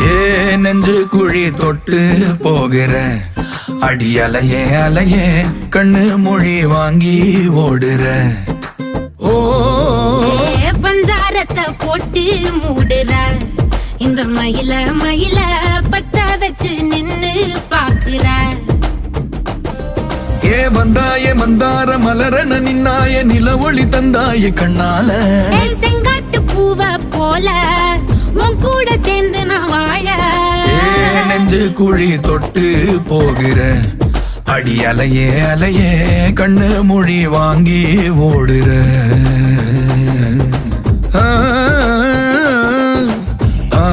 ஏ நெஞ்சு குழி தொட்டு போகிற அடி அலையே அலையே கண்ணு மொழி வாங்கி ஓடுற. ஓ பஞ்சாரத்தை போட்டு மூடுற இந்த மயில மயில பத்த வச்சு நின்னு பாக்குற. ஏ வந்தாய மந்தார மலரன நின்னாய நில ஒளி தந்தாய கண்ணால. செங்காட்டு பூவ போல உன் கூட சேர்ந்து நான் வாழ. நெஞ்சு குழி தொட்டு போகிற அடி அலையே அலையே கண்ணு மொழி வாங்கி ஓடுற. ஆ ஆ